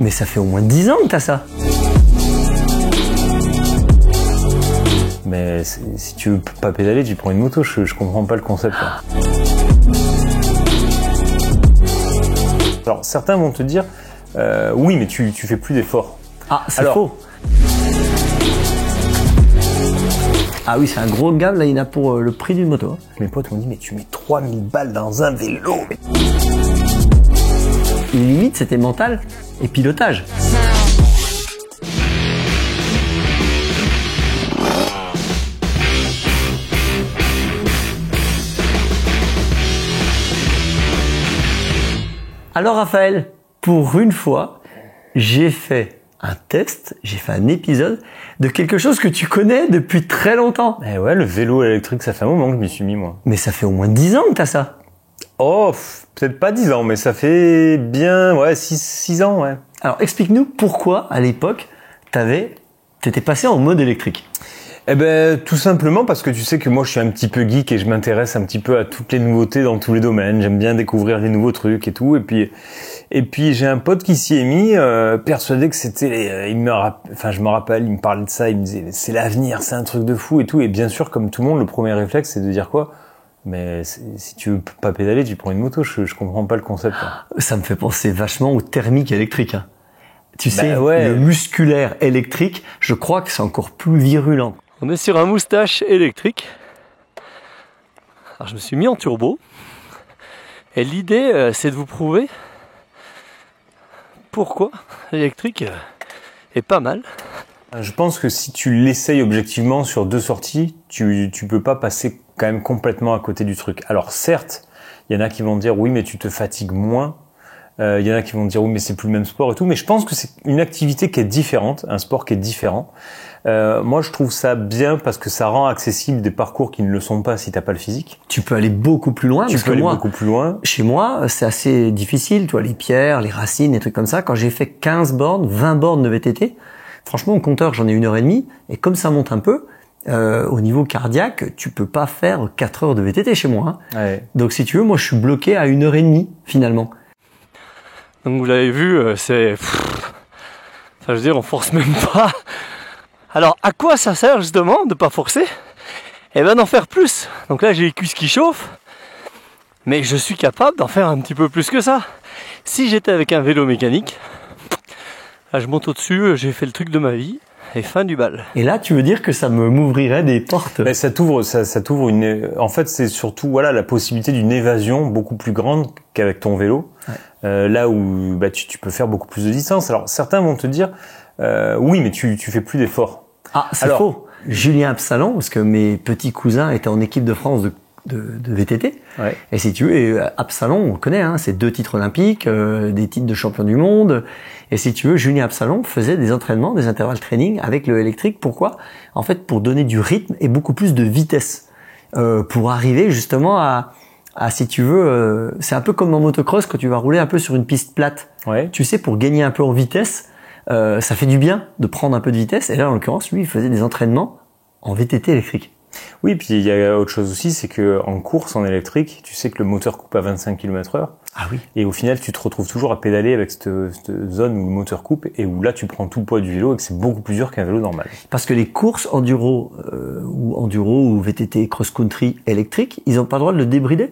Mais ça fait au moins 10 ans que t'as ça. Mais si tu veux pas pédaler, tu prends une moto, je comprends pas le concept. Là. Alors certains vont te dire, oui mais tu fais plus d'efforts. Ah, c'est faux. Ah oui, c'est un gros gap, là il y en a pour le prix d'une moto. Mes potes m'ont dit, mais tu mets 3000 balles dans un vélo. Les limites, c'était mental et pilotage. Alors Raphaël, pour une fois, j'ai fait un test, j'ai fait un épisode de quelque chose que tu connais depuis très longtemps. Eh ouais, le vélo électrique, ça fait un moment que je m'y suis mis moi. Mais ça fait au moins 10 ans que t'as ça. Oh, peut-être pas 10 ans, mais ça fait bien, ouais, 6 ans, ouais. Alors explique-nous pourquoi, à l'époque, t'étais passé en mode électrique. Eh ben, tout simplement parce que tu sais que moi je suis un petit peu geek et je m'intéresse un petit peu à toutes les nouveautés dans tous les domaines. J'aime bien découvrir les nouveaux trucs et tout. Et puis j'ai un pote qui s'y est mis, persuadé que c'était, je me rappelle, il me parlait de ça, il me disait c'est l'avenir, c'est un truc de fou et tout. Et bien sûr, comme tout le monde, le premier réflexe c'est de dire quoi? Mais si tu veux pas pédaler, tu prends une moto. Je comprends pas le concept. Là. Ça me fait penser vachement au thermique électrique. Hein. Tu sais, ouais. Le musculaire électrique, je crois que c'est encore plus virulent. On est sur un moustache électrique. Alors je me suis mis en turbo. Et l'idée, c'est de vous prouver pourquoi l'électrique est pas mal. Je pense que si tu l'essayes objectivement sur 2 sorties, tu peux pas passer quand même complètement à côté du truc. Alors certes, il y en a qui vont dire oui mais tu te fatigues moins. Il y en a qui vont dire oui mais c'est plus le même sport et tout. Mais je pense que c'est une activité qui est différente, un sport qui est différent. Moi je trouve ça bien parce que ça rend accessible des parcours qui ne le sont pas si t'as pas le physique. Tu peux aller beaucoup plus loin. Beaucoup plus loin. Chez moi, c'est assez difficile. Tu vois, les pierres, les racines, des trucs comme ça. Quand j'ai fait 15 bornes, 20 bornes de VTT, franchement au compteur j'en ai 1h30. Et comme ça monte un peu, au niveau cardiaque, tu peux pas faire 4 heures de VTT chez moi. Hein. Ouais. Donc si tu veux, moi je suis bloqué à 1h30 finalement. Donc vous l'avez vu, c'est... je veux dire, on force même pas. Alors à quoi ça sert justement de pas forcer? Eh ben d'en faire plus. Donc là j'ai les cuisses qui chauffent, mais je suis capable d'en faire un petit peu plus que ça. Si j'étais avec un vélo mécanique, là je monte au-dessus, j'ai fait le truc de ma vie, et fin du bal. Et là tu veux dire que ça m'ouvrirait des portes? Mais ça t'ouvre une... En fait c'est surtout la possibilité d'une évasion beaucoup plus grande qu'avec ton vélo. Ouais. Là où tu peux faire beaucoup plus de distance. Alors certains vont te dire oui mais tu fais plus d'efforts. Ah c'est faux. Julien Absalon, parce que mes petits cousins étaient en équipe de France de VTT. Ouais. Et si tu veux, Absalon, on le connaît, hein, c'est 2 titres olympiques, des titres de champion du monde. Et si tu veux, Julien Absalon faisait des entraînements, des intervalles training avec le électrique. Pourquoi? En fait, pour donner du rythme et beaucoup plus de vitesse. Pour arriver justement à si tu veux, c'est un peu comme en motocross quand tu vas rouler un peu sur une piste plate. Ouais. Tu sais, pour gagner un peu en vitesse, ça fait du bien de prendre un peu de vitesse. Et là, en l'occurrence, lui, il faisait des entraînements en VTT électrique. Oui, puis il y a autre chose aussi, c'est que en course, en électrique, tu sais que le moteur coupe à 25 km/h. Ah oui. Et au final, tu te retrouves toujours à pédaler avec cette zone où le moteur coupe et où là, tu prends tout le poids du vélo et que c'est beaucoup plus dur qu'un vélo normal. Parce que les courses enduro ou VTT cross-country électrique, ils ont pas le droit de le débrider?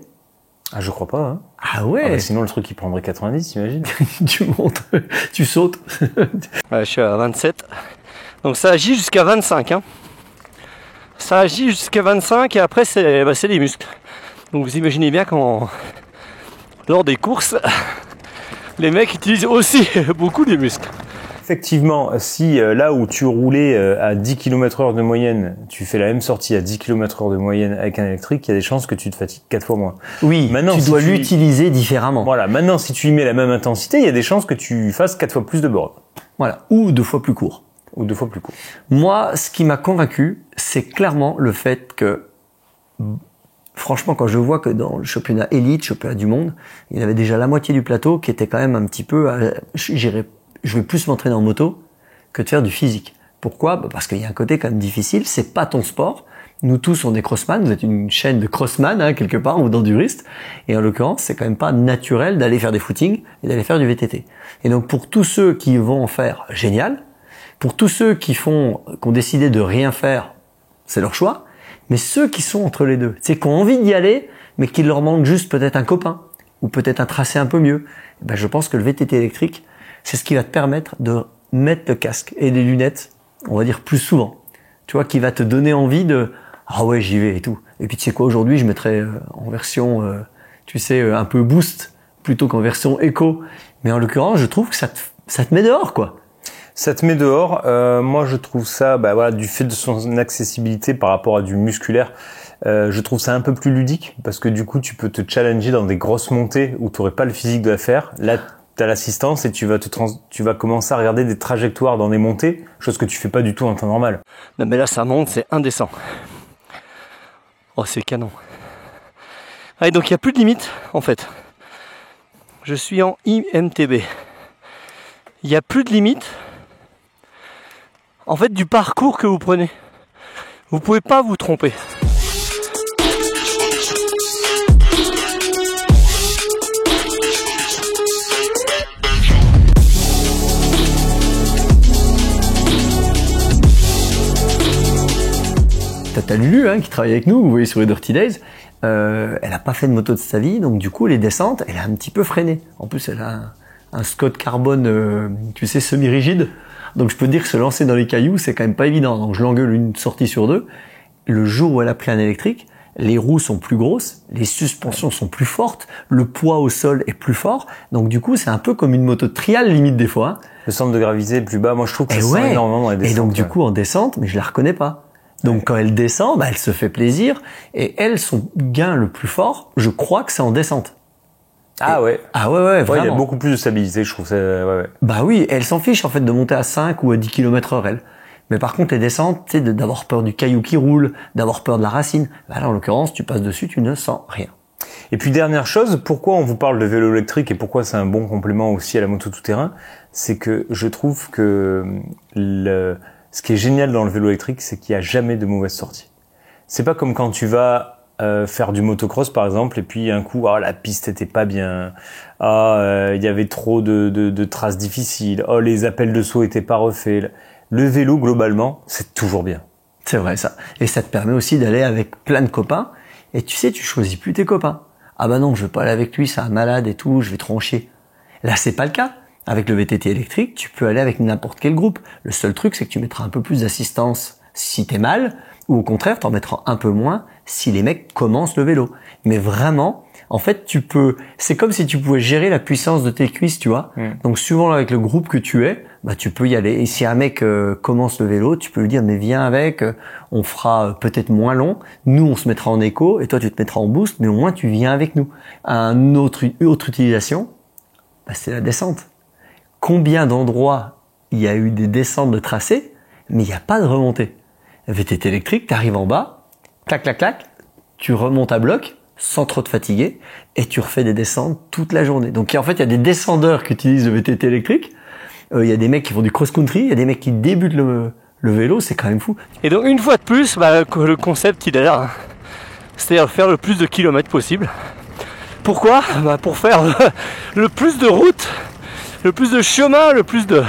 Ah, je crois pas, hein. Ah ouais. Sinon, le truc, il prendrait 90, imagine. Tu montes, tu sautes. Ouais, je suis à 27. Donc ça agit jusqu'à 25, hein. Ça agit jusqu'à 25 et après c'est les muscles. Donc vous imaginez bien lors des courses, les mecs utilisent aussi beaucoup de muscles. Effectivement, si là où tu roulais à 10 km/h de moyenne, tu fais la même sortie à 10 km/h de moyenne avec un électrique, il y a des chances que tu te fatigues 4 fois moins. Oui, maintenant, tu dois l'utiliser différemment. Voilà, maintenant si tu y mets la même intensité, il y a des chances que tu fasses 4 fois plus de bornes. Voilà, ou 2 fois plus court. Ou 2 fois plus court. Moi, ce qui m'a convaincu, c'est clairement le fait que, franchement, quand je vois que dans le championnat élite, championnat du monde, il y avait déjà la moitié du plateau qui était quand même un petit peu, je vais plus m'entraîner en moto que de faire du physique. Pourquoi? Parce qu'il y a un côté quand même difficile, c'est pas ton sport, Nous tous, on est crossman. Vous êtes une chaîne de crossman, hein, quelque part, ou d'enduristes. Et en l'occurrence, c'est quand même pas naturel d'aller faire des footings et d'aller faire du VTT. Et donc, pour tous ceux qui vont en faire, génial. Pour tous ceux qui ont décidé de rien faire, c'est leur choix. Mais ceux qui sont entre les deux, c'est qui ont envie d'y aller, mais qu'il leur manque juste peut-être un copain, ou peut-être un tracé un peu mieux, ben je pense que le VTT électrique, c'est ce qui va te permettre de mettre le casque et les lunettes, on va dire plus souvent. Tu vois, qui va te donner envie de « Ah ouais, j'y vais et tout ». Et puis tu sais quoi, aujourd'hui, je mettrais en version, tu sais, un peu boost, plutôt qu'en version éco. Mais en l'occurrence, je trouve que ça te met dehors, quoi. Ça te met dehors. Moi, je trouve ça, voilà, du fait de son accessibilité par rapport à du musculaire, je trouve ça un peu plus ludique parce que du coup, tu peux te challenger dans des grosses montées où tu n'aurais pas le physique de la faire. Là, tu as l'assistance et tu vas commencer à regarder des trajectoires dans des montées, chose que tu fais pas du tout en temps normal. Non, mais là, ça monte, c'est indécent. Oh, c'est canon. Allez, donc il n'y a plus de limite, en fait. Je suis en IMTB. Il n'y a plus de limite. En fait, du parcours que vous prenez. Vous pouvez pas vous tromper. T'as Lulu, hein, qui travaille avec nous, vous voyez sur les Dirty Days, elle a pas fait de moto de sa vie, donc du coup les descentes, elle a un petit peu freiné. En plus, elle a un Scott carbone, tu sais, semi-rigide. Donc je peux te dire que se lancer dans les cailloux, c'est quand même pas évident. Donc je l'engueule une sortie sur deux. Le jour où elle a pris un électrique, les roues sont plus grosses, les suspensions sont plus fortes, le poids au sol est plus fort. Donc du coup, c'est un peu comme une moto de trial limite des fois. Hein. Le centre de gravité est plus bas. Moi, je trouve que ça se sent énormément dans les descentes. Et donc du coup, en descente, mais je la reconnais pas. Donc quand elle descend, elle se fait plaisir. Et elle, son gain le plus fort, je crois que c'est en descente. Ah ouais. Ah ouais, vraiment. Il y a beaucoup plus de stabilité, je trouve. Ouais. Bah oui, elle s'en fiche en fait de monter à 5 ou à 10 km/h elle. Mais par contre les descentes, tu sais, d'avoir peur du caillou qui roule, d'avoir peur de la racine. Bah là en l'occurrence, tu passes dessus, tu ne sens rien. Et puis dernière chose, pourquoi on vous parle de vélo électrique et pourquoi c'est un bon complément aussi à la moto tout-terrain, c'est que je trouve que ce qui est génial dans le vélo électrique, c'est qu'il n'y a jamais de mauvaise sortie. C'est pas comme quand tu vas faire du motocross par exemple et puis un coup la piste était pas bien, il y avait trop de traces difficiles, les appels de saut étaient pas refaits. Le vélo globalement c'est toujours bien. C'est vrai ça, et ça te permet aussi d'aller avec plein de copains et tu sais, tu choisis plus tes copains. Ah bah non, je veux pas aller avec lui, c'est un malade et tout, je vais trop en chier. Là c'est pas le cas. Avec le VTT électrique, tu peux aller avec n'importe quel groupe. Le seul truc, c'est que tu mettras un peu plus d'assistance si t'es mal, ou au contraire, t'en mettras un peu moins si les mecs commencent le vélo. Mais vraiment, en fait, c'est comme si tu pouvais gérer la puissance de tes cuisses, tu vois. Donc, suivant avec le groupe que tu es, tu peux y aller. Et si un mec commence le vélo, tu peux lui dire, mais viens avec, on fera peut-être moins long. Nous, on se mettra en éco, et toi, tu te mettras en boost, mais au moins, tu viens avec nous. Une autre utilisation, c'est la descente. Combien d'endroits il y a eu des descentes de tracés, mais il n'y a pas de remontée. VTT électrique, tu arrives en bas, clac, clac, clac, tu remontes à bloc, sans trop te fatiguer, et tu refais des descentes toute la journée. Donc en fait, il y a des descendeurs qui utilisent le VTT électrique, il y a des mecs qui font du cross-country, il y a des mecs qui débutent le vélo, c'est quand même fou. Et donc une fois de plus, le concept il est là, c'est-à-dire faire le plus de kilomètres possible. Pourquoi ? Pour faire le plus de routes, le plus de chemin, le plus de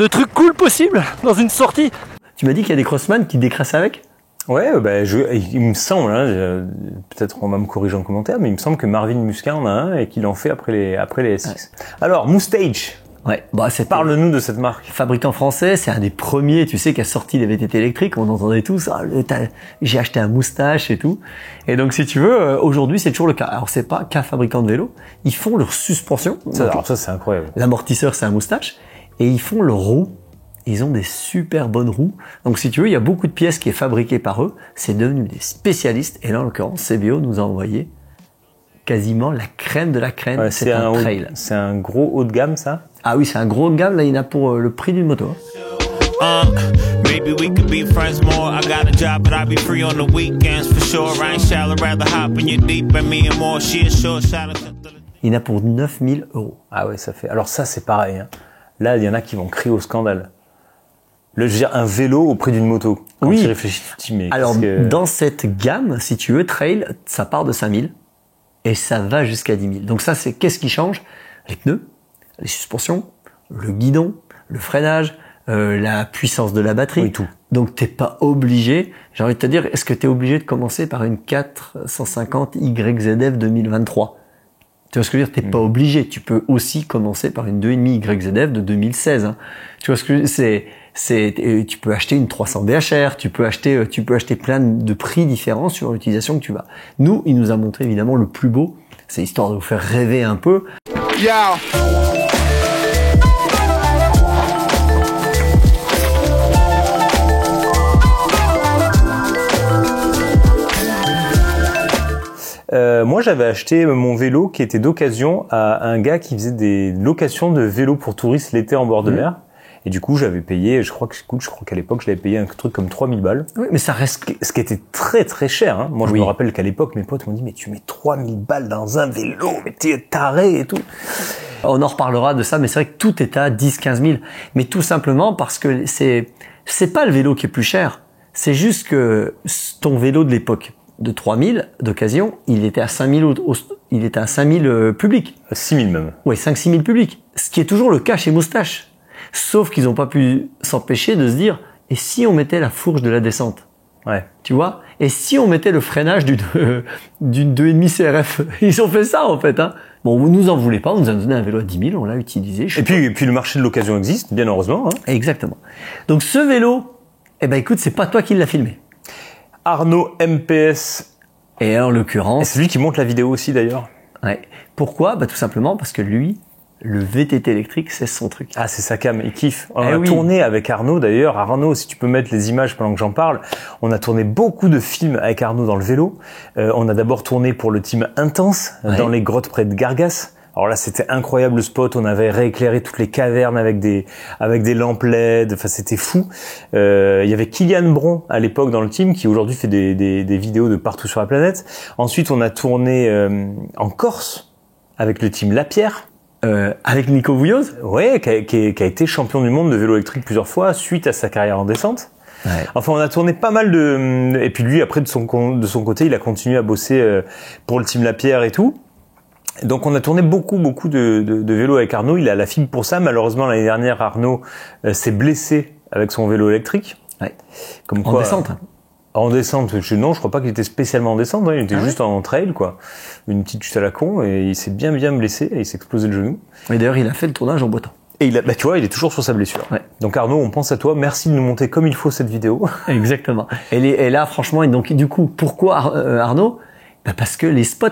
trucs cool possible dans une sortie. Tu m'as dit qu'il y a des crossman qui décrassent avec ? Ouais, il me semble, peut-être on va me corriger en commentaire, mais il me semble que Marvin Musquin en a un et qu'il en fait après les SX. Ouais. Alors, Moustage. Ouais, parle-nous de cette marque. Fabricant français, c'est un des premiers, tu sais, qui a sorti les VTT électriques. On entendait tous, j'ai acheté un moustache et tout. Et donc, si tu veux, aujourd'hui, c'est toujours le cas. Alors, c'est pas qu'un fabricant de vélo. Ils font leur suspension. Ça, c'est incroyable. L'amortisseur, c'est un moustache. Et ils font leurs roues. Ils ont des super bonnes roues. Donc, si tu veux, il y a beaucoup de pièces qui est fabriquées par eux. C'est devenu des spécialistes. Et là, en l'occurrence, CVO nous a envoyé quasiment la crème de la crème. Ouais, c'est un trail. C'est un gros haut de gamme, ça? Ah oui, c'est un gros haut de gamme. Là, il y en a pour le prix d'une moto. Maybe we could be friends more. I got a job, but I'll be free on the weekends for sure. I ain't shallow, rather hop in your deep and me and more. She is short, shout out. Il y en a pour 9 000 €. Ah ouais, ça fait. Alors ça, c'est pareil. Hein. Là, il y en a qui vont crier au scandale. Je veux dire, un vélo au prix d'une moto. Quand Oui. tu réfléchis, tu te dis, mais Alors, dans cette gamme, si tu veux, trail, ça part de 5000 et ça va jusqu'à 10 000. Donc ça, c'est qu'est-ce qui change? Les pneus, les suspensions, le guidon, le freinage, la puissance de la batterie. Oui, tout. Donc t'es pas obligé, j'ai envie de te dire, est-ce que t'es obligé de commencer par une 450 YZF 2023? Tu vois ce que je veux dire? T'es pas obligé. Tu peux aussi commencer par une 2,5 YZF de 2016. Hein. Tu vois ce que tu peux acheter une 300 BHR, tu peux acheter plein de prix différents sur l'utilisation que tu vas. Nous, il nous a montré évidemment le plus beau. C'est histoire de vous faire rêver un peu. Yeah. Moi, j'avais acheté mon vélo qui était d'occasion à un gars qui faisait des locations de vélos pour touristes l'été en bord de mer. Et du coup, j'avais payé, je crois qu'à l'époque, je l'avais payé un truc comme 3000 balles. Oui, mais ça reste... Ce qui était très très cher, hein. Moi, je me rappelle qu'à l'époque, mes potes m'ont dit, mais tu mets 3000 balles dans un vélo, mais t'es taré et tout. On en reparlera de ça, mais c'est vrai que tout est à 10-15 000. Mais tout simplement parce que c'est pas le vélo qui est plus cher. C'est juste que ton vélo de l'époque, de 3000 d'occasion, il était à 5000 public. 6000 même. Oui, 5-6 000 publics. Ce qui est toujours le cas chez Moustache. Sauf qu'ils n'ont pas pu s'empêcher de se dire, et si on mettait la fourche de la descente? Ouais. Tu vois? Et si on mettait le freinage d'une 2,5 CRF? Ils ont fait ça, en fait, hein. Bon, vous nous en voulez pas, on nous a donné un vélo à 10 000, on l'a utilisé. Et puis le marché de l'occasion existe, bien heureusement, hein. Exactement. Donc, ce vélo, eh ben, écoute, c'est pas toi qui l'as filmé. Arnaud MPS. Et en l'occurrence. C'est lui qui monte la vidéo aussi, d'ailleurs. Ouais. Pourquoi? Bah, tout simplement parce que lui, le VTT électrique, c'est son truc. Ah, c'est sa cam, il kiffe. On a tourné avec Arnaud d'ailleurs. Arnaud, si tu peux mettre les images pendant que j'en parle, on a tourné beaucoup de films avec Arnaud dans le vélo. On a d'abord tourné pour le team Intense, dans les grottes près de Gargas. Alors là, c'était incroyable le spot. On avait rééclairé toutes les cavernes avec des lampes LED. Enfin, c'était fou. Il y avait Kylian Bron à l'époque dans le team qui aujourd'hui fait des vidéos de partout sur la planète. Ensuite, on a tourné en Corse avec le team Lapierre. Avec Nico Vouilloz? Ouais, qui a été champion du monde de vélo électrique plusieurs fois suite à sa carrière en descente. Ouais. Enfin, on a tourné pas mal et puis lui, après, de son côté, il a continué à bosser pour le team Lapierre et tout. Donc, on a tourné beaucoup de vélos avec Arnaud. Il a la fibre pour ça. Malheureusement, l'année dernière, Arnaud s'est blessé avec son vélo électrique. Ouais. Comme en quoi, descente. En descente, non, je crois pas qu'il était spécialement en descente, hein, il était juste en trail, quoi. Une petite chute à la con, et il s'est bien blessé, et il s'est explosé le genou. Et d'ailleurs, il a fait le tournage en boitant. Et tu vois, il est toujours sur sa blessure. Ouais. Donc Arnaud, on pense à toi, merci de nous monter comme il faut cette vidéo. Exactement. Et là, franchement, et donc, du coup, pourquoi Arnaud? Bah, parce que les spots.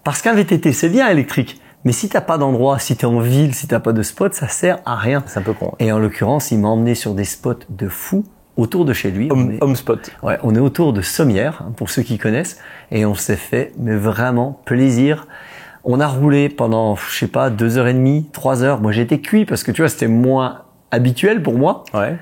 Parce qu'un VTT, c'est bien électrique. Mais si t'as pas d'endroit, si t'es en ville, si t'as pas de spot, ça sert à rien. C'est un peu con. Et en l'occurrence, il m'a emmené sur des spots de fou. Autour de chez lui. Home spot. Ouais, on est autour de Sommières, hein, pour ceux qui connaissent, et on s'est fait, mais vraiment plaisir. On a roulé pendant, je sais pas, 2h30, 3h. Moi, j'étais cuit parce que tu vois, c'était moins habituel pour moi. Ouais.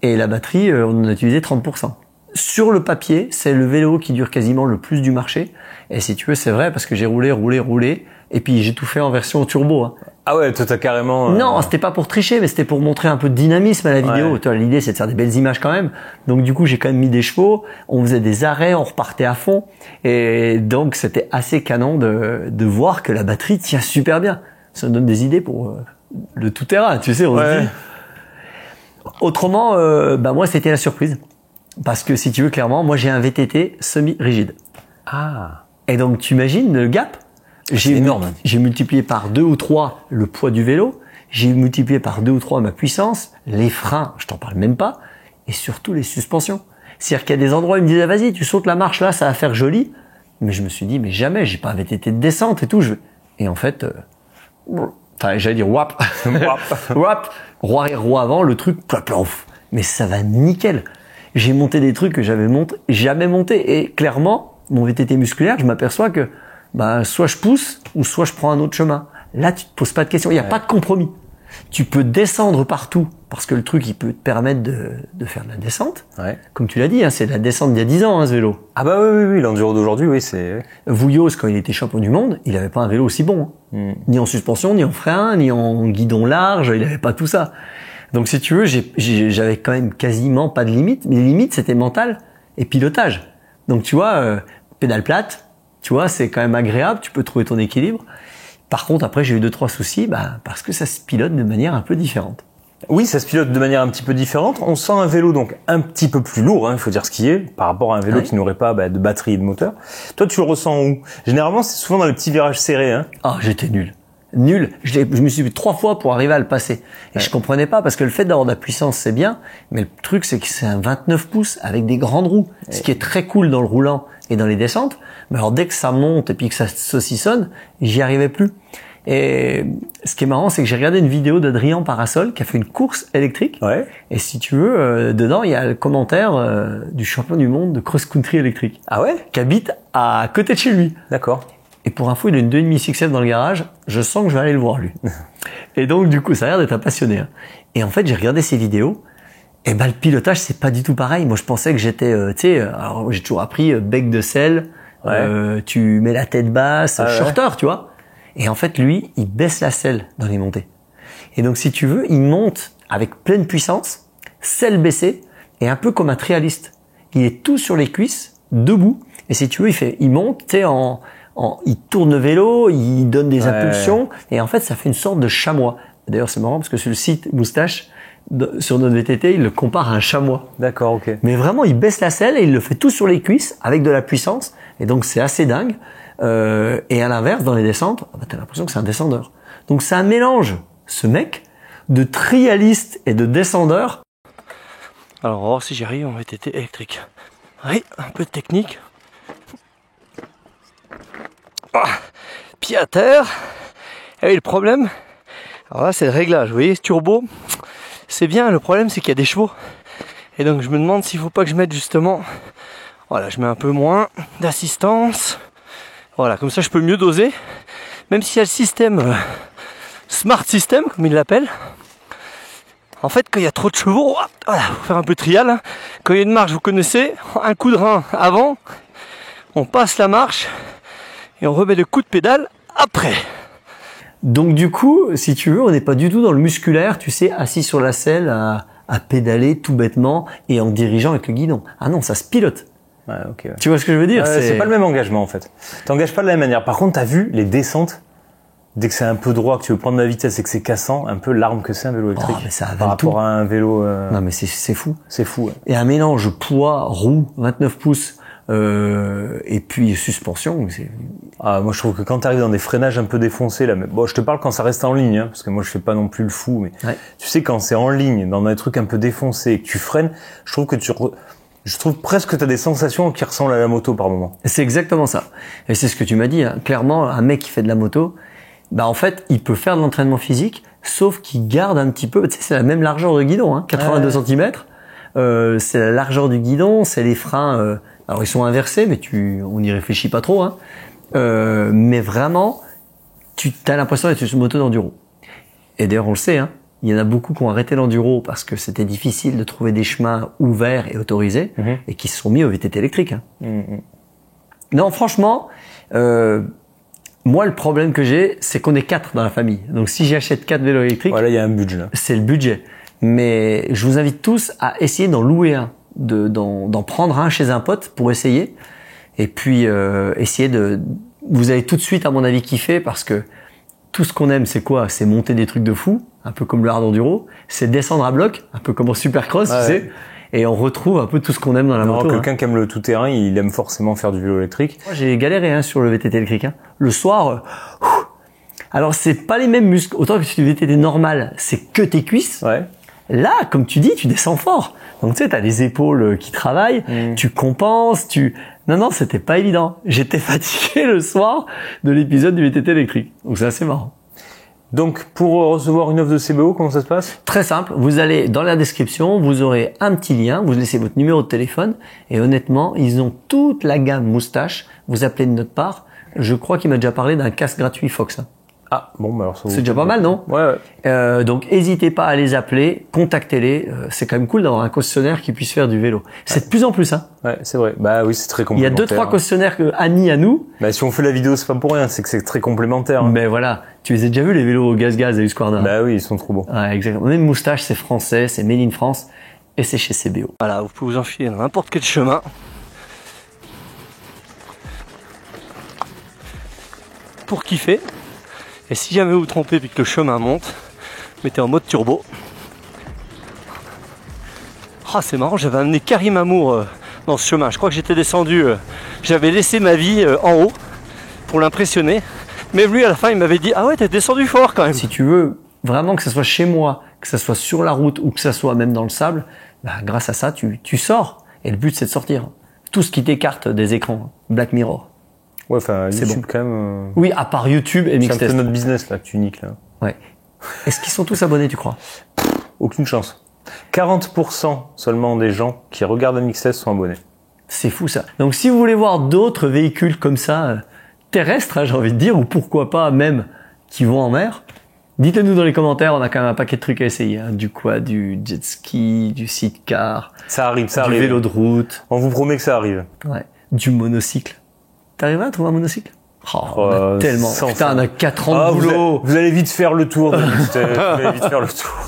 Et la batterie, on en a utilisé 30%. Sur le papier, c'est le vélo qui dure quasiment le plus du marché. Et si tu veux, c'est vrai parce que j'ai roulé. Et puis, j'ai tout fait en version turbo, hein. Ah ouais, toi t'as carrément... Non, c'était pas pour tricher, mais c'était pour montrer un peu de dynamisme à la vidéo. Ouais. L'idée, c'est de faire des belles images quand même. Donc du coup, j'ai quand même mis des chevaux, on faisait des arrêts, on repartait à fond. Et donc, c'était assez canon de voir que la batterie tient super bien. Ça nous donne des idées pour le tout-terrain, tu sais, on se dit. Autrement, moi, c'était la surprise. Parce que si tu veux, clairement, moi, j'ai un VTT semi-rigide. Ah. Et donc, tu imagines le gap? C'est énorme. J'ai multiplié par 2 ou 3 le poids du vélo. J'ai multiplié par 2 ou 3 ma puissance. Les freins, je t'en parle même pas. Et surtout les suspensions. C'est-à-dire qu'il y a des endroits où ils me disaient, vas-y, tu sautes la marche là, ça va faire joli. Mais je me suis dit, mais jamais, j'ai pas un VTT de descente et tout. Et en fait, j'allais dire wap. Wap. Roi arrière, roi avant, le truc, plaf. Mais ça va nickel. J'ai monté des trucs que j'avais jamais monté. Et clairement, mon VTT musculaire, je m'aperçois que soit je pousse ou soit je prends un autre chemin. Là, tu te poses pas de questions. Il n'y a pas de compromis. Tu peux descendre partout parce que le truc, il peut te permettre de faire de la descente. Ouais. Comme tu l'as dit, hein, c'est de la descente d'il y a 10 ans, hein, ce vélo. Ah bah oui, l'enduro d'aujourd'hui, oui, c'est... Vouilloz, quand il était champion du monde, il avait pas un vélo aussi bon. Hein. Ni en suspension, ni en frein, ni en guidon large. Il avait pas tout ça. Donc si tu veux, j'avais quand même quasiment pas de limite. Mes limites, c'était mental et pilotage. Donc tu vois, pédale plate, tu vois, c'est quand même agréable, tu peux trouver ton équilibre. Par contre, après, j'ai eu 2-3 soucis, parce que ça se pilote de manière un peu différente. Oui, ça se pilote de manière un petit peu différente. On sent un vélo donc un petit peu plus lourd, il faut dire ce qui est, par rapport à un vélo qui n'aurait pas de batterie et de moteur. Toi, tu le ressens où? Généralement, c'est souvent dans les petits virages serrés. Ah, j'étais nul. Je me suis vu 3 fois pour arriver à le passer. Et je comprenais pas, parce que le fait d'avoir de la puissance, c'est bien, mais le truc, c'est que c'est un 29 pouces avec des grandes roues. Ce qui est très cool dans le roulant et dans les descentes. Mais alors, dès que ça monte et puis que ça saucissonne, j'y arrivais plus. Et ce qui est marrant, c'est que j'ai regardé une vidéo d'Adrien Parasol qui a fait une course électrique. Ouais. Et si tu veux, dedans, il y a le commentaire du champion du monde de cross-country électrique. Ah ouais? Qui habite à côté de chez lui. D'accord. Et pour info, il a une 2,5 6F dans le garage. Je sens que je vais aller le voir, lui. Et donc, du coup, ça a l'air d'être un passionné. Hein. Et en fait, j'ai regardé ses vidéos. Et le pilotage, c'est pas du tout pareil. Moi, je pensais que j'étais, alors j'ai toujours appris bec de selle, tu mets la tête basse, shorter, tu vois. Et en fait, lui, il baisse la selle dans les montées. Et donc, si tu veux, il monte avec pleine puissance, selle baissée, et un peu comme un trialiste. Il est tout sur les cuisses, debout. Et si tu veux, il monte, tu sais, il tourne le vélo, il donne des impulsions, et en fait, ça fait une sorte de chamois. D'ailleurs, c'est marrant parce que sur le site Moustache, sur notre VTT, il le compare à un chamois. D'accord, ok. Mais vraiment, il baisse la selle et il le fait tout sur les cuisses avec de la puissance. Et donc, c'est assez dingue. Et à l'inverse, dans les descentes, t'as l'impression que c'est un descendeur. Donc, c'est un mélange, ce mec, de trialiste et de descendeur. Alors, on va voir si j'y arrive en VTT électrique. Oui, un peu de technique. Pied à terre. Et oui, le problème, alors là, c'est le réglage. Vous voyez, turbo, c'est bien. Le problème, c'est qu'il y a des chevaux. Et donc, je me demande s'il faut pas que je mette justement... Voilà, je mets un peu moins d'assistance. Voilà, comme ça je peux mieux doser. Même s'il y a le système Smart System, comme ils l'appellent. En fait, quand il y a trop de chevaux, voilà, faut faire un peu de trial. Hein. Quand il y a une marche, vous connaissez, un coup de rein avant, on passe la marche et on remet le coup de pédale après. Donc du coup, si tu veux, on n'est pas du tout dans le musculaire, tu sais, assis sur la selle à pédaler tout bêtement et en dirigeant avec le guidon. Ah non, ça se pilote. Ouais, okay, ouais. Tu vois ce que je veux dire? C'est pas le même engagement en fait. T'engages pas de la même manière. Par contre, t'as vu les descentes, dès que c'est un peu droit, que tu veux prendre de la vitesse et que c'est cassant, un peu l'arme que c'est un vélo électrique. Oh, mais ça par rapport à un vélo. Non mais c'est fou. C'est fou. Ouais. Et un mélange poids, roue, 29 pouces et puis suspension. Moi je trouve que quand t'arrives dans des freinages un peu défoncés là, bon je te parle quand ça reste en ligne, hein, parce que moi je fais pas non plus le fou, mais tu sais quand c'est en ligne, dans des trucs un peu défoncés, et que tu freines, je trouve que je trouve presque que tu as des sensations qui ressemblent à la moto par moment. C'est exactement ça. Et c'est ce que tu m'as dit. Hein. Clairement, un mec qui fait de la moto, en fait, il peut faire de l'entraînement physique, sauf qu'il garde un petit peu. Tu sais, c'est la même largeur de guidon, hein, 82 cm. C'est la largeur du guidon, c'est les freins. Alors ils sont inversés, mais on n'y réfléchit pas trop. Hein. Mais vraiment, tu as l'impression d'être sur une moto d'enduro. Et d'ailleurs, on le sait. Hein. Il y en a beaucoup qui ont arrêté l'enduro parce que c'était difficile de trouver des chemins ouverts et autorisés et qui se sont mis au VTT électrique. Hein. Non, franchement, moi, le problème que j'ai, c'est qu'on est 4 dans la famille. Donc, si j'achète 4 vélos électriques... Voilà, il y a un budget là. C'est le budget. Mais je vous invite tous à essayer d'en louer un, d'en prendre un chez un pote pour essayer. Et puis, essayer de... Vous allez tout de suite, à mon avis, kiffer parce que tout ce qu'on aime, c'est quoi? C'est monter des trucs de fou, un peu comme le hard enduro. C'est descendre à bloc, un peu comme en supercross, tu sais. Et on retrouve un peu tout ce qu'on aime dans la moto. Quelqu'un qui aime le tout-terrain, il aime forcément faire du vélo électrique. Moi, j'ai galéré sur le VTT électrique. Hein. Le soir, alors c'est pas les mêmes muscles. Autant que sur le VTT normal, c'est que tes cuisses. Ouais. Là, comme tu dis, tu descends fort. Donc tu sais, t'as les épaules qui travaillent, tu compenses, Non, c'était pas évident. J'étais fatigué le soir de l'épisode du VTT électrique. Donc c'est assez marrant. Donc, pour recevoir une offre de CBO, comment ça se passe? Très simple. Vous allez dans la description, vous aurez un petit lien, vous laissez votre numéro de téléphone et honnêtement, ils ont toute la gamme Moustache. Vous appelez de notre part. Je crois qu'il m'a déjà parlé d'un casque gratuit Fox. Hein. Ah, bon, bah alors ça C'est déjà pas mal, non? Ouais. Donc, n'hésitez pas à les appeler, contactez-les. C'est quand même cool d'avoir un cautionnaire qui puisse faire du vélo. C'est de plus en plus, hein. Ouais, c'est vrai. Bah oui, c'est très Il y a complémentaire. 2-3 cautionnaires amis à nous. Bah si on fait la vidéo, c'est pas pour rien, c'est que c'est très complémentaire. Mais voilà. Tu les as déjà vus, les vélos gaz à Husqvarna? Bah oui, ils sont trop beaux. Ouais, exactement. Même Moustache, c'est français, c'est Made in France. Et c'est chez CBO. Voilà, vous pouvez vous enfiler dans n'importe quel chemin. Pour kiffer. Et si jamais vous vous trompez puis que le chemin monte, mettez en mode turbo. Ah, c'est marrant, j'avais amené Karim Amour dans ce chemin. Je crois que j'étais descendu, j'avais laissé ma vie en haut pour l'impressionner. Mais lui, à la fin, il m'avait dit « Ah ouais, t'es descendu fort quand même !» Si tu veux vraiment que ça soit chez moi, que ça soit sur la route ou que ça soit même dans le sable, bah, grâce à ça, tu sors. Et le but, c'est de sortir. Tout ce qui t'écarte des écrans. Black Mirror. Ouais, enfin, C'est YouTube bon. quand même. Oui, à part YouTube et C'est un Mixtest. peu notre business là, que tu niques là. Ouais. Est-ce qu'ils sont tous abonnés, tu crois? Aucune chance. 40% seulement des gens qui regardent un Mixtest sont abonnés. C'est fou ça. Donc si vous voulez voir d'autres véhicules comme ça, terrestres, hein, j'ai envie de dire, ou pourquoi pas même qui vont en mer, dites-le nous dans les commentaires, on a quand même un paquet de trucs à essayer. Hein. Du quad, du jet ski, du sidecar, Ça arrive, ça du arrive. vélo de route, On vous promet que ça arrive. ouais, du monocycle. T'arrives à trouver un monocycle? Oh, on a tellement. sans Putain, fin. on a 4 ans de Vous boulot. allez vite faire le tour de Mixtest. Vous allez vite faire le tour.